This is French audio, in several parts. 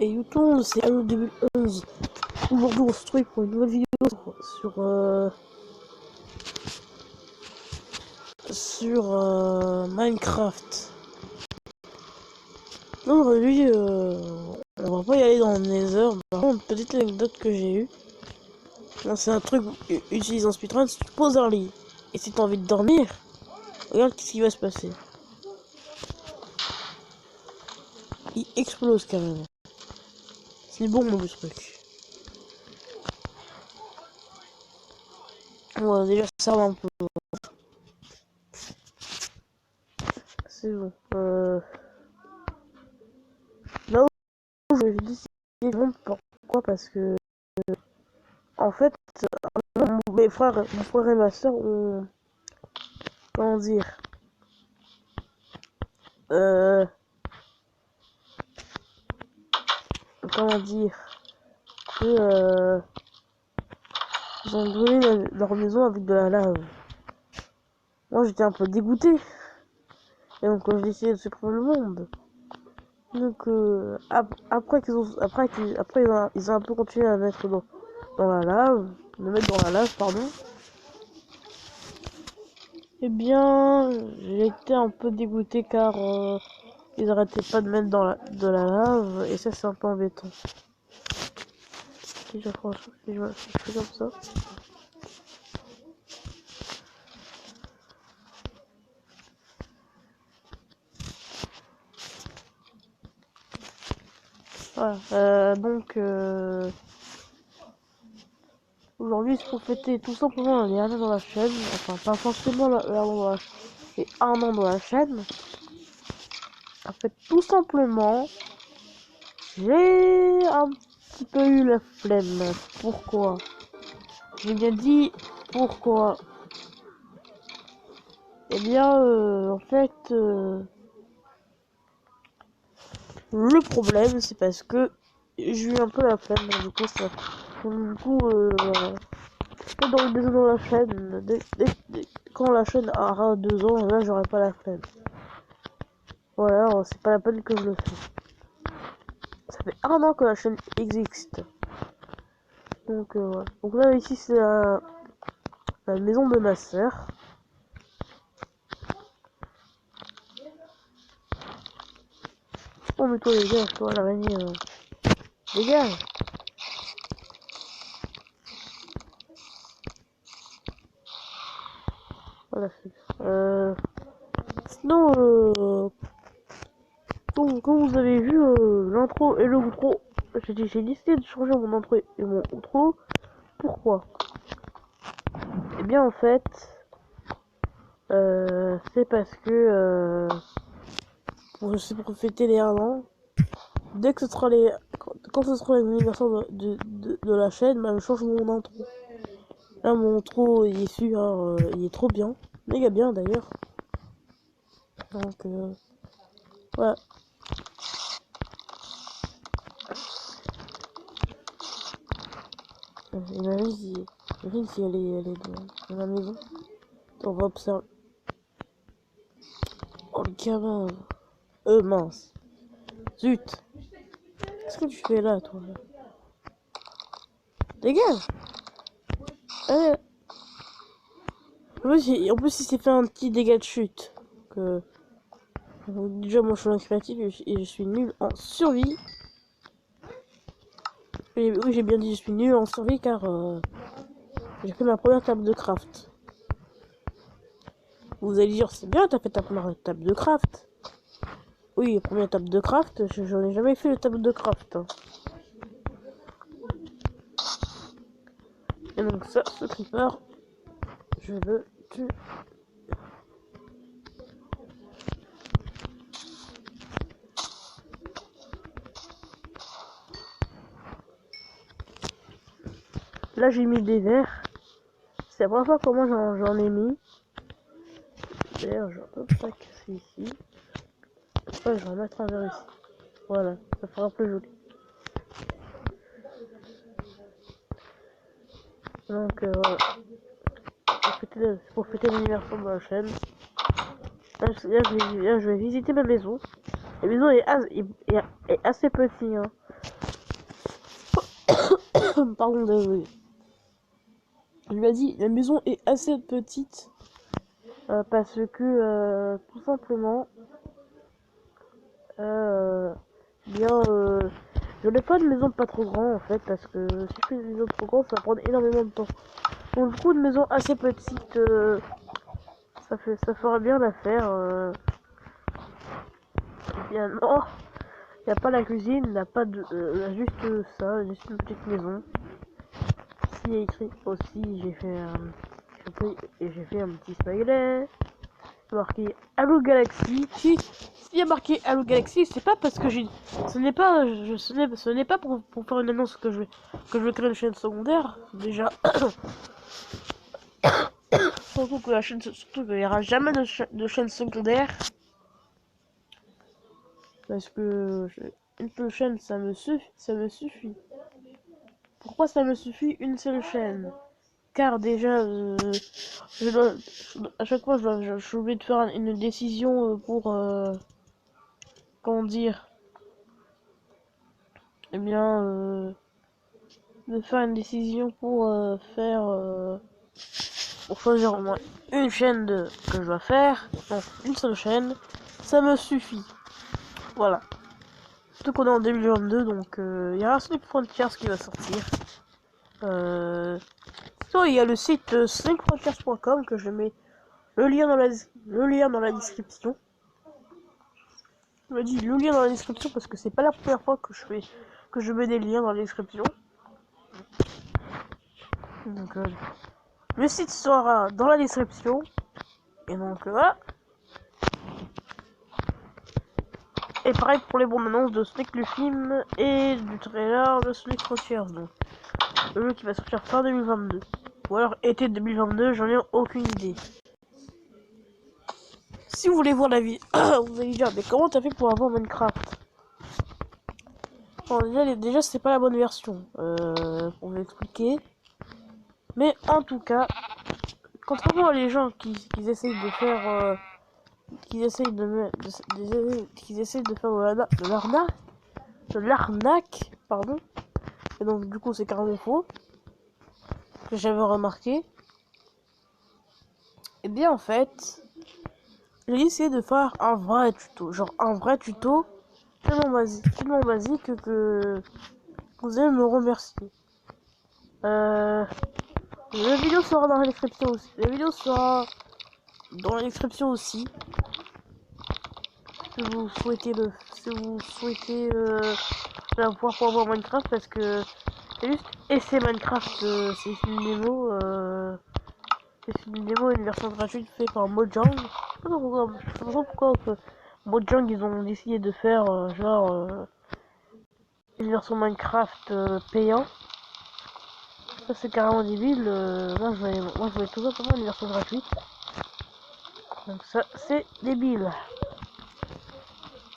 Et YouTube, c'est Halo 2011. Aujourd'hui, on se retrouve pour une nouvelle vidéo sur Minecraft. Donc aujourd'hui, on va pas y aller dans le Nether. Par contre, une petite anecdote que j'ai eue. C'est un truc utilisant speedrun. Si tu poses un lit et si tu as envie de dormir, regarde ce qui va se passer. Il explose carrément. C'est bon, mon truc. Ouais, déjà ça va un peu. C'est bon. Là où je vais décider pourquoi, parce que en fait, mon frère et ma soeur ont, comment dire, euh, comment dire, que ils ont brûlé leur maison avec de la lave. Moi, j'étais un peu dégoûté. Et donc, j'ai essayé de supprimer le monde. Donc, après ils ont un peu continué à mettre dans la lave, de mettre dans la lave, pardon. Eh bien, j'ai été un peu dégoûté car ils arrêtaient pas de mettre de la lave et ça c'est un peu embêtant. Déjà franchement, si je fais comme ça. Voilà, donc aujourd'hui c'est pour fêter tout simplement les 1 an dans la chaîne, enfin pas forcément les 1 an dans la chaîne. En fait tout simplement, j'ai un petit peu eu la flemme. Pourquoi? J'ai bien dit pourquoi. Eh bien en fait le problème c'est parce que j'ai eu un peu la flemme, du coup ça. Du coup voilà. Dans le 2 ans dans la chaîne, quand la chaîne aura 2 ans, là j'aurai pas la flemme. Voilà, c'est pas la peine que je le fais. Ça fait 1 an que la chaîne existe. Donc voilà. Donc là ici c'est la maison de ma soeur. Oh mais toi dégage, toi l'araignée. Dégage. Voilà. Sinon comme vous avez vu l'intro et le outro, j'ai décidé de changer mon intro et mon outro. Pourquoi? Eh bien en fait, c'est parce que c'est pour fêter les 1 an. Dès que ce sera quand ce sera l'anniversaire de la chaîne, bah, je change mon intro. Là mon intro il est super, il est trop bien, méga bien d'ailleurs. Donc voilà. Imagine si elle est dans la maison. On va observer. Oh le gamin. Mince. Zut. Qu'est-ce que tu fais là, toi? Dégage. En plus, il s'est fait un petit dégât de chute. Déjà, moi, je suis un créatif et je suis nul en survie. Et oui, j'ai bien dit, je suis nul en survie car j'ai fait ma première table de craft. Vous allez dire, c'est bien, t'as fait ta première table de craft. Oui, première table de craft, j'en ai jamais fait de table de craft. Hein. Et donc ça, ce creeper, je le tue. Là, j'ai mis des verres. C'est la première fois que moi j'en ai mis. D'ailleurs, je vais pas casser ici. Ouais, je vais mettre un verre ici. Voilà, ça fera plus joli. Donc voilà. Pour fêter l'anniversaire de la chaîne. Là, je vais visiter ma maison. La maison est assez petite. Hein. Pardon, désolé. Je lui ai dit, la maison est assez petite parce que tout simplement, je n'ai pas de maison pas trop grande en fait parce que si je fais une maison trop grande, ça va prendre énormément de temps. Donc du coup, une maison assez petite, ça fera bien l'affaire. Finalement, il n'y a pas la cuisine, il n'y a pas de, juste ça, juste une petite maison. Ici, il y a écrit aussi, j'ai fait un petit smiley. Marqué Halo Galaxy. Si il y a marqué Halo Galaxy, c'est pas parce que ce n'est pas, ce n'est pas pour faire une annonce que je vais créer une chaîne secondaire. Déjà, surtout qu'il n'y aura jamais de chaîne secondaire. Parce que une seule chaîne, ça me suffit. Pourquoi ça me suffit une seule chaîne? Car déjà, à chaque fois, je suis obligé de faire une décision pour, comment dire, eh bien, de faire une décision pour pour choisir au moins une chaîne que je dois faire. Donc, une seule chaîne, ça me suffit. Voilà. Surtout qu'on est en 2022, donc il y a un Sonic Frontiers qui va sortir. Il y a le site sonicfrontiers.com que je mets le lien dans la description. Je me dis le lien dans la description parce que c'est pas la première fois que je mets des liens dans la description. Donc le site sera dans la description. Et donc voilà. Et pareil pour les bandes annonces de Sonic le film et du trailer de Sonic Frontiers. Donc le jeu qui va sortir fin 2022. Ou alors été 2022, j'en ai aucune idée. Si vous voulez voir la vie, vous allez dire, mais comment t'as fait pour avoir Minecraft? Bon, déjà c'est pas la bonne version. Pour vous expliquer. Mais en tout cas, contrairement à les gens qui essayent de faire, qui essayent de faire de l'arnaque, pardon. Et donc du coup c'est carrément faux. Que j'avais remarqué. Et bien en fait, j'ai essayé de faire un vrai tuto, genre un vrai tuto tellement basique que vous allez me remercier. La vidéo sera dans la description aussi. La vidéo sera dans la description aussi. Si vous souhaitez la voir pour avoir Minecraft, parce que c'est juste essai Minecraft, c'est une démo. C'est une démo, une version gratuite faite par Mojang. Je sais pas pourquoi Mojang ils ont décidé de faire une version Minecraft payant. Ça c'est carrément débile. Moi je voulais tout simplement une version gratuite. Donc ça c'est débile.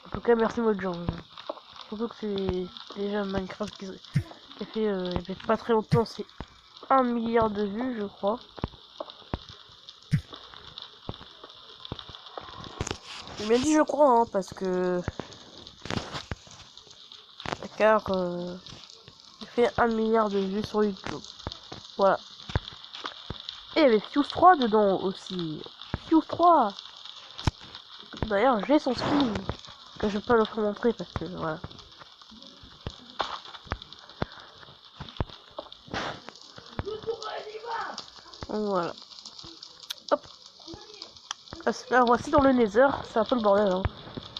En tout cas merci Mojang. Surtout que c'est déjà Minecraft qui a fait il y a pas très longtemps, c'est 1 milliard de vues je crois. J'ai bien dit je crois hein, parce que car il fait 1 milliard de vues sur YouTube. Voilà. Et il y avait Fuse 3 dedans aussi. Fuse 3. D'ailleurs j'ai son skin. Que je vais pas le faire montrer parce que voilà. Donc, voilà. Hop. Alors voici dans le Nether. C'est un peu le bordel hein.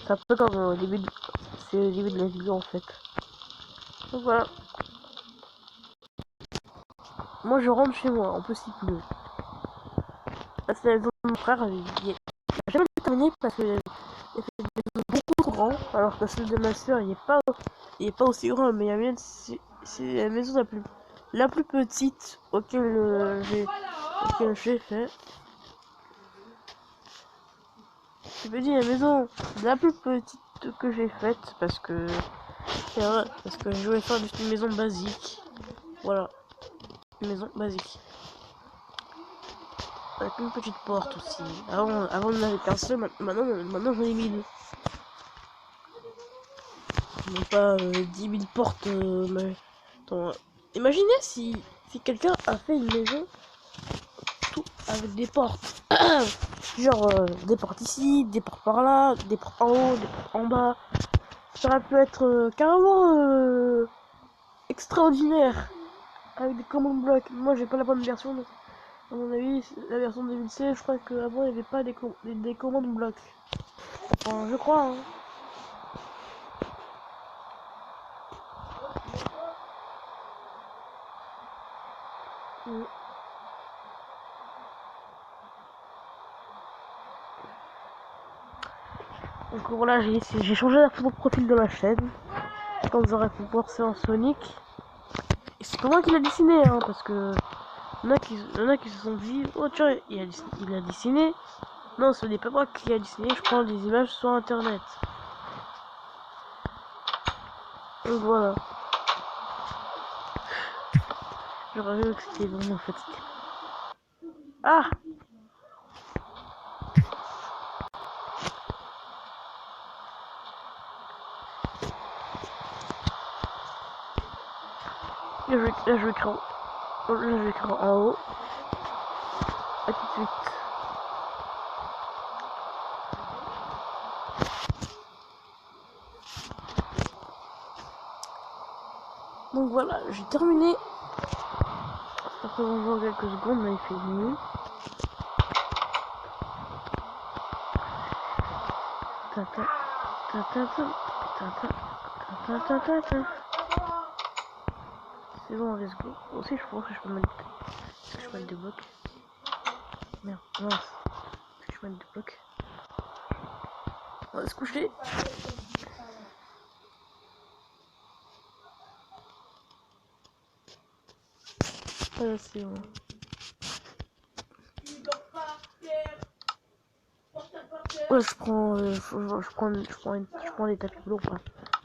C'est un peu comme au début c'est le début de la vidéo en fait. Donc voilà. Moi je rentre chez moi. En plus il pleut. Là c'est la maison de mon frère. Il a jamais terminé parce que il fait des maisons beaucoup trop grand. Alors que celle de ma soeur il est pas aussi grand. Mais la mienne c'est la maison la plus petite auquel j'ai fait. Je me dis la maison la plus petite que j'ai faite parce que je voulais faire juste une maison basique. Voilà, une maison basique. Avec une petite porte aussi. Avant on n'avait qu'un seul, maintenant j'en ai 1000. Non pas 10 000 portes, mais attends, Imaginez si quelqu'un a fait une maison tout avec des portes. Genre des portes ici, des portes par là, des portes en haut, des portes en bas. Ça aurait pu être carrément extraordinaire. Avec des command blocs. Moi j'ai pas la bonne version. Donc, à mon avis, la version 2016, je crois qu'avant il n'y avait pas des commandes blocs. Enfin, je crois. Hein. Mm. Donc voilà, j'ai changé la photo de profil de la chaîne. Quand vous aurez pu voir c'est en Sonic. Et c'est pas moi qui l'a dessiné, hein, parce que y en a qui se sont dit, oh tiens, il a dessiné. Non, ce n'est pas moi qui a dessiné, je prends des images sur internet. Donc voilà. J'aurais vu que c'était vraiment fatigué. Ah! Là, je vais écrire en haut. A tout de suite. Donc voilà, j'ai terminé. Ça fait encore quelques secondes, mais il fait nuit. Tata, tata, tata, tata, tata, tata. C'est bon, let's go. Aussi, je pense que je peux mettre. Est-ce que je peux mettre des blocs? Merde, mince. Est-ce que je peux mettre des blocs? On va se coucher. Voilà, c'est bon. Ouais, je prends des tapis lourds, quoi.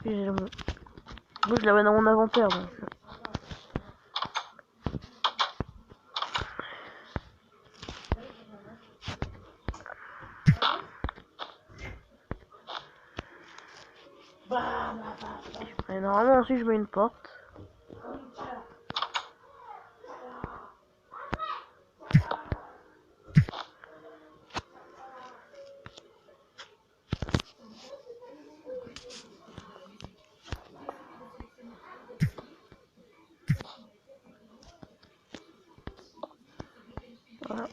Moi, je l'avais dans mon inventaire, donc. Et normalement, ensuite, je mets une porte. Voilà.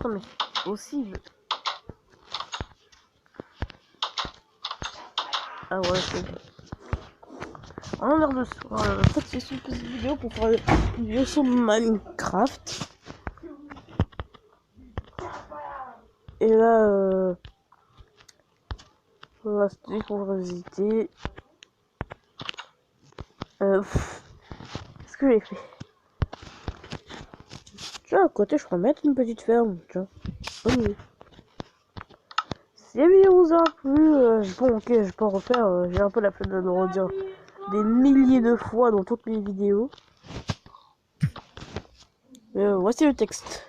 Non, mais c'est possible. Ah ouais, c'est bon. En l'air de soir, en fait, c'est une petite vidéo pour faire une vidéo sur Minecraft. Et là, voilà, c'était juste pour visiter. Qu'est-ce que j'ai fait? Tiens, à côté, je pourrais mettre une petite ferme. Tiens, bonne idée. Si la vidéo vous a plu, bon, ok, je vais pas en refaire. J'ai un peu la flemme de le redire des milliers de fois dans toutes mes vidéos. Voici le texte.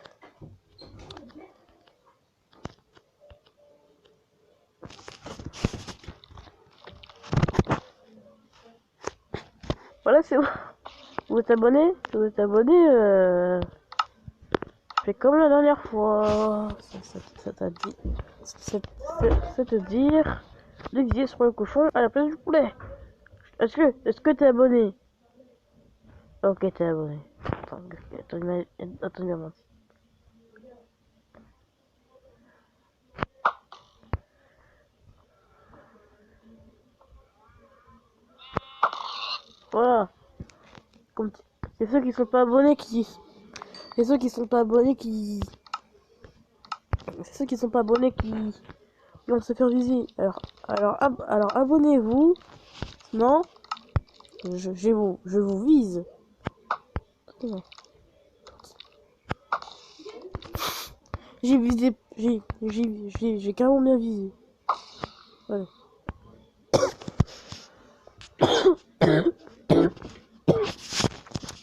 Voilà, c'est bon. Vous êtes abonné? Si vous êtes abonné, fais comme la dernière fois. Ça t'a dit. C'est te dire d'exister sur le cochon à la place du poulet. Est-ce que t'es abonné? Ok, t'es abonné. Attends, il m'a menti. Voilà. C'est ceux qui sont pas abonnés qui. C'est ceux qui sont pas abonnés qui. C'est ceux qui sont pas abonnés qui vont se faire viser. Alors abonnez-vous. Non. Je vous vise. Non. J'ai visé. J'ai carrément bien visé. Voilà.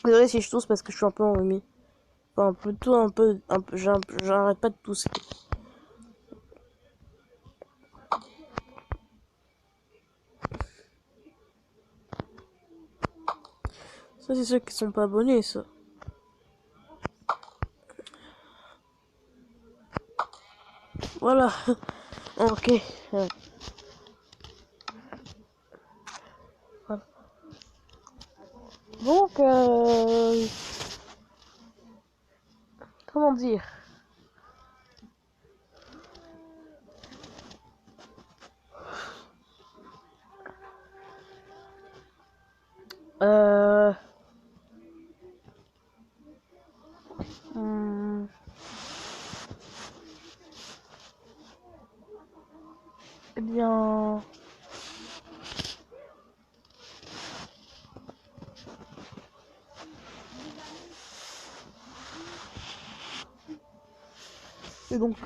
Désolé si je tousse parce que je suis un peu enrhumé. Enfin, plutôt j'arrête pas de tousser. Ça, c'est ceux qui sont pas abonnés, ça. Voilà. Ok. Voilà. Donc, comment dire? Euh... hmm, eh bien... Et donc,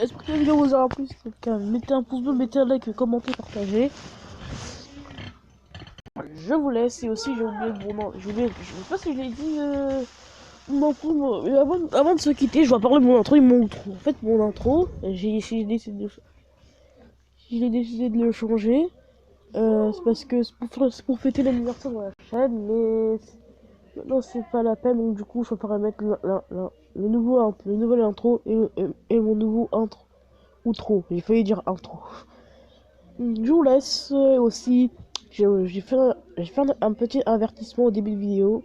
est-ce que la vidéo vous aura plu? Mettez un pouce bleu, mettez un like, commentez, partagez. Je vous laisse et aussi j'ai oublié je sais pas si je l'ai dit mais avant de se quitter, je vais parler de mon intro et mon outro. En fait, mon intro, j'ai décidé de le changer. C'est parce que c'est pour fêter l'anniversaire de la chaîne, mais maintenant c'est pas la peine, donc du coup je préfère mettre le nouvel intro et mon nouveau outro. J'ai failli dire intro. Je vous laisse aussi. J'ai fait un petit avertissement au début de vidéo.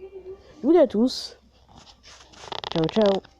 Je vous dis à tous. Ciao ciao.